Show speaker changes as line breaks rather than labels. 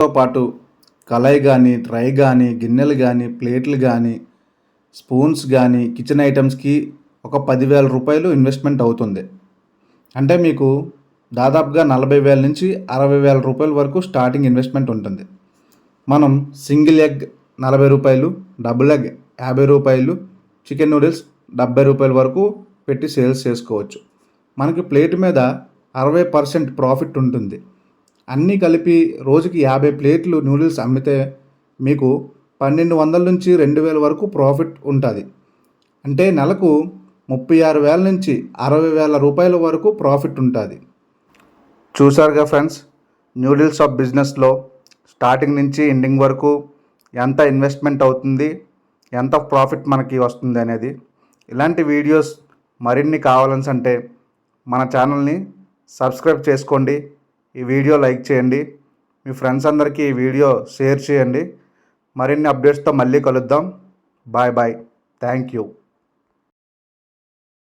తో పాటు కళాయి కానీ, ట్రై కానీ, గిన్నెలు కానీ, ప్లేట్లు కానీ, స్పూన్స్ కానీ, కిచెన్ ఐటమ్స్కి ఒక 10,000 రూపాయలు ఇన్వెస్ట్మెంట్ అవుతుంది. అంటే మీకు దాదాపుగా 40,000 నుంచి 60,000 రూపాయల వరకు స్టార్టింగ్ ఇన్వెస్ట్మెంట్ ఉంటుంది. మనం సింగిల్ ఎగ్ 40 రూపాయలు, డబుల్ ఎగ్ 50 రూపాయలు, చికెన్ నూడిల్స్ 70 రూపాయల వరకు పెట్టి సేల్స్ చేసుకోవచ్చు. మనకి ప్లేట్ మీద 60% ప్రాఫిట్ ఉంటుంది. అన్నీ కలిపి రోజుకి 50 ప్లేట్లు నూడిల్స్ అమ్మితే మీకు 1,200 నుంచి 2,000 వరకు ప్రాఫిట్ ఉంటుంది. అంటే నెలకు 36,000 నుంచి 60,000 రూపాయల వరకు ప్రాఫిట్ ఉంటుంది. చూసారుగా ఫ్రెండ్స్, నూడిల్స్ ఆఫ్ బిజినెస్లో స్టార్టింగ్ నుంచి ఎండింగ్ వరకు ఎంత ఇన్వెస్ట్మెంట్ అవుతుంది, ఎంత ప్రాఫిట్ మనకి వస్తుంది అనేది. ఇలాంటి వీడియోస్ మరిన్ని కావాలంటే మన ఛానల్ని సబ్స్క్రైబ్ చేసుకోండి, ఈ వీడియో లైక్ చేయండి, మీ ఫ్రెండ్స్ అందరికీ ఈ వీడియో షేర్ చేయండి. మరిన్ని అప్డేట్స్తో మళ్ళీ కలుద్దాం. Bye bye. Thank you.